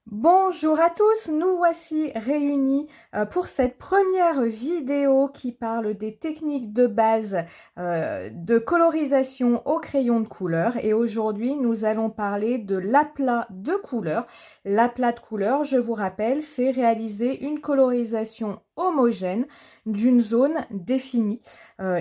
Bonjour à tous, nous voici réunis pour cette première vidéo qui parle des techniques de base de colorisation au crayon de couleur et aujourd'hui nous allons parler de l'aplat de couleur. L'aplat de couleur, je vous rappelle, c'est réaliser une colorisation homogène d'une zone définie.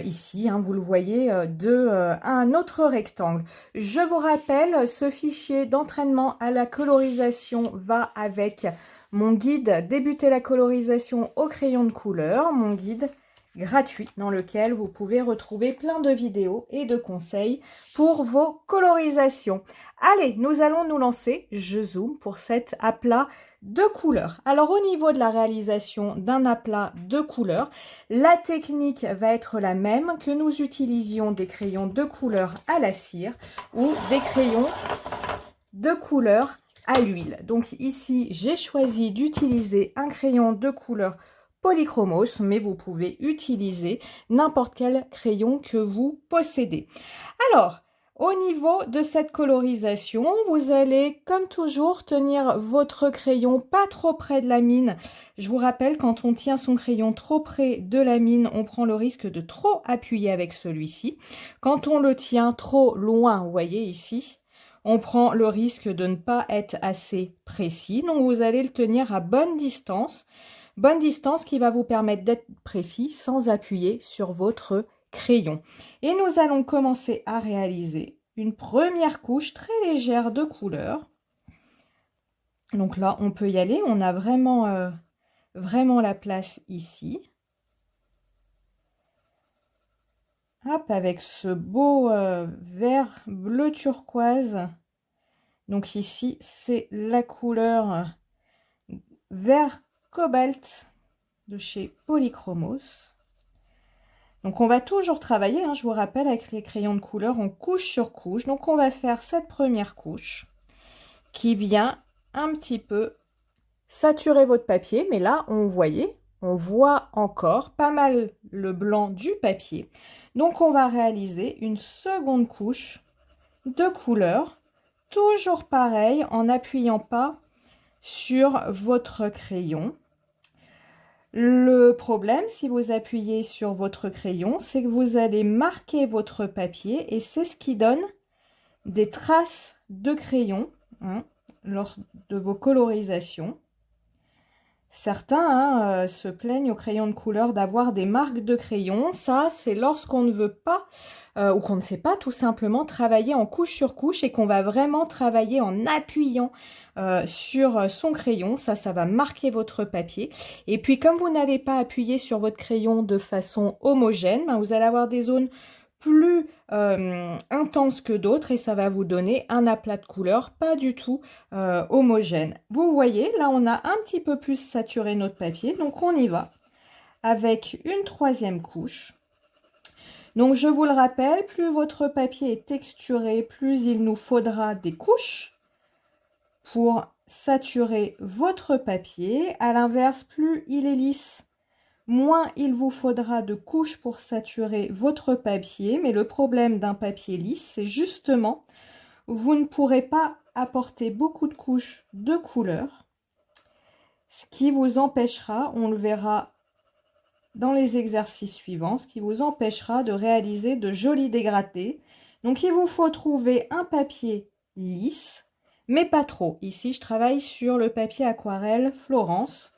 Ici, vous le voyez, de un autre rectangle. Je vous rappelle, ce fichier d'entraînement à la colorisation va avec mon guide Débuter la colorisation au crayon de couleur, mon guide gratuit dans lequel vous pouvez retrouver plein de vidéos et de conseils pour vos colorisations. Allez, nous allons nous lancer. Je zoome pour cet aplat de couleur. Alors au niveau de la réalisation d'un aplat de couleur, la technique va être la même que nous utilisions des crayons de couleur à la cire ou des crayons de couleur à l'huile. Donc ici, j'ai choisi d'utiliser un crayon de couleur polychromos, mais vous pouvez utiliser n'importe quel crayon que vous possédez. Alors, au niveau de cette colorisation, vous allez, comme toujours, tenir votre crayon pas trop près de la mine. Je vous rappelle, quand on tient son crayon trop près de la mine, on prend le risque de trop appuyer avec celui-ci. Quand on le tient trop loin, vous voyez ici, on prend le risque de ne pas être assez précis. Donc, vous allez le tenir à bonne distance qui va vous permettre d'être précis sans appuyer sur votre crayon. Et nous allons commencer à réaliser une première couche très légère de couleur. Donc là, on peut y aller. On a vraiment, vraiment la place ici. Hop, avec ce beau vert bleu turquoise. Donc ici, c'est la couleur vert cobalt de chez Polychromos. Donc on va toujours travailler, je vous rappelle, avec les crayons de couleur en couche sur couche. Donc on va faire cette première couche qui vient un petit peu saturer votre papier. Mais là, on voit encore pas mal le blanc du papier. Donc on va réaliser une seconde couche de couleur. Toujours pareil, en n'appuyant pas sur votre crayon. Le problème, si vous appuyez sur votre crayon, c'est que vous allez marquer votre papier et c'est ce qui donne des traces de crayon lors de vos colorisations. Certains se plaignent au crayon de couleur d'avoir des marques de crayon. Ça, c'est lorsqu'on ne veut pas ou qu'on ne sait pas tout simplement travailler en couche sur couche et qu'on va vraiment travailler en appuyant sur son crayon. Ça va marquer votre papier. Et puis, comme vous n'allez pas appuyer sur votre crayon de façon homogène, vous allez avoir des zones plus intenses que d'autres et ça va vous donner un aplat de couleur pas du tout homogène. Vous voyez, là on a un petit peu plus saturé notre papier, donc on y va avec une troisième couche. Donc je vous le rappelle, plus votre papier est texturé, plus il nous faudra des couches pour saturer votre papier. À l'inverse, plus il est lisse, moins il vous faudra de couches pour saturer votre papier. Mais le problème d'un papier lisse, c'est justement, vous ne pourrez pas apporter beaucoup de couches de couleur, ce qui vous empêchera, on le verra dans les exercices suivants, ce qui vous empêchera de réaliser de jolis dégradés. Donc il vous faut trouver un papier lisse, mais pas trop. Ici, je travaille sur le papier aquarelle Florence,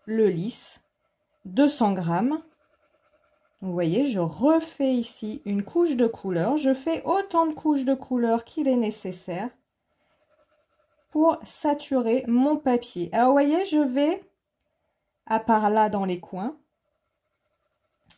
le lisse. 200 grammes. Vous voyez, je refais ici une couche de couleur. Je fais autant de couches de couleur qu'il est nécessaire pour saturer mon papier. Alors, vous voyez, je vais à part là dans les coins.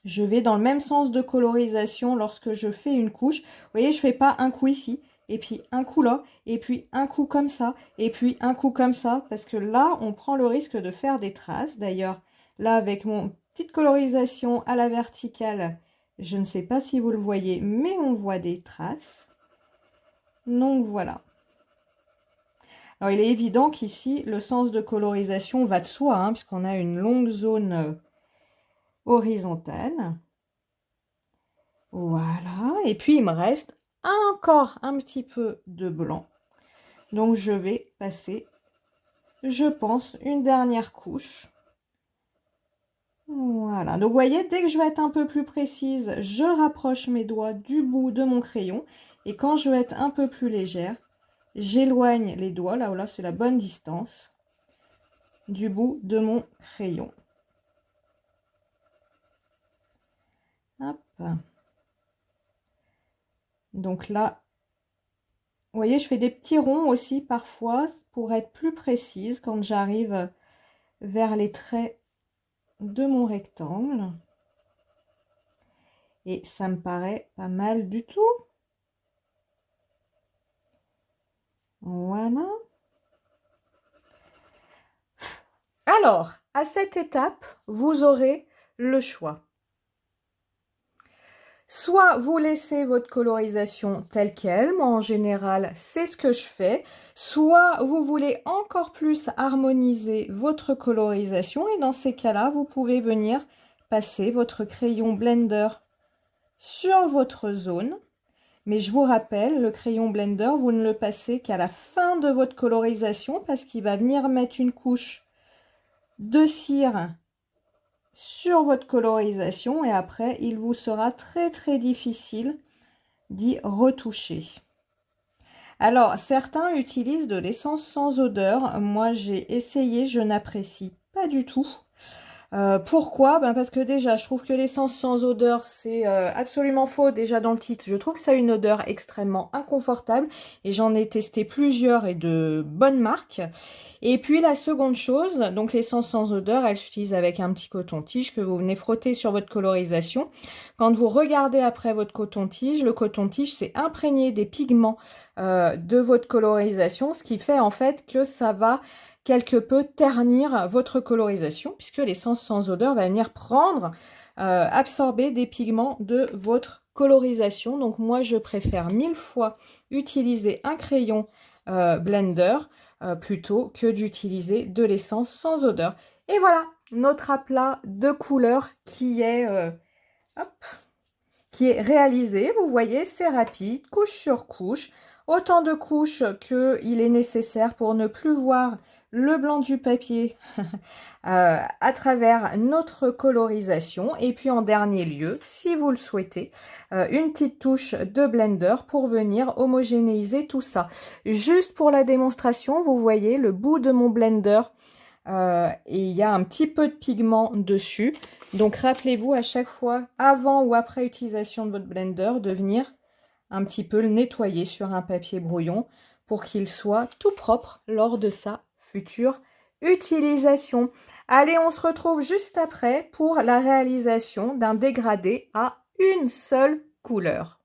Je vais dans le même sens de colorisation lorsque je fais une couche. Vous voyez, je ne fais pas un coup ici, et puis un coup là, et puis un coup comme ça, et puis un coup comme ça, parce que là, on prend le risque de faire des traces. D'ailleurs, là, avec mon petite colorisation à la verticale, je ne sais pas si vous le voyez, mais on voit des traces. Donc voilà. Alors, il est évident qu'ici, le sens de colorisation va de soi, puisqu'on a une longue zone horizontale. Voilà. Et puis, il me reste encore un petit peu de blanc. Donc, je vais passer je pense, une dernière couche. Voilà, donc vous voyez, dès que je vais être un peu plus précise, je rapproche mes doigts du bout de mon crayon. Et quand je vais être un peu plus légère, j'éloigne les doigts, là c'est la bonne distance, du bout de mon crayon. Hop. Donc là, vous voyez, je fais des petits ronds aussi parfois pour être plus précise quand j'arrive vers les traits de mon rectangle. Et ça me paraît pas mal du tout. Voilà. Alors, à cette étape, vous aurez le choix. Soit vous laissez votre colorisation telle qu'elle, moi en général c'est ce que je fais, soit vous voulez encore plus harmoniser votre colorisation et dans ces cas-là, vous pouvez venir passer votre crayon Blender sur votre zone. Mais je vous rappelle, le crayon Blender, vous ne le passez qu'à la fin de votre colorisation parce qu'il va venir mettre une couche de cire sur votre colorisation et après il vous sera très difficile d'y retoucher. Alors certains utilisent de l'essence sans odeur, moi j'ai essayé, je n'apprécie pas du tout. Pourquoi? Parce que déjà je trouve que l'essence sans odeur c'est absolument faux déjà dans le titre. Je trouve que ça a une odeur extrêmement inconfortable et j'en ai testé plusieurs et de bonnes marques. Et puis la seconde chose, donc l'essence sans odeur, elle s'utilise avec un petit coton-tige que vous venez frotter sur votre colorisation. Quand vous regardez après votre coton-tige, le coton-tige c'est imprégné des pigments de votre colorisation, ce qui fait en fait que ça va quelque peu ternir votre colorisation puisque l'essence sans odeur va venir prendre, absorber des pigments de votre colorisation. Donc moi je préfère 1000 fois utiliser un crayon Blender plutôt que d'utiliser de l'essence sans odeur. Et voilà notre aplat de couleurs qui est réalisé. Vous voyez, c'est rapide, couche sur couche, autant de couches qu'il est nécessaire pour ne plus voir le blanc du papier à travers notre colorisation. Et puis en dernier lieu, si vous le souhaitez, une petite touche de Blender pour venir homogénéiser tout ça. Juste pour la démonstration, vous voyez le bout de mon Blender et il y a un petit peu de pigment dessus. Donc rappelez-vous à chaque fois, avant ou après utilisation de votre Blender, de venir un petit peu le nettoyer sur un papier brouillon pour qu'il soit tout propre lors de sa future utilisation. Allez, on se retrouve juste après pour la réalisation d'un dégradé à une seule couleur.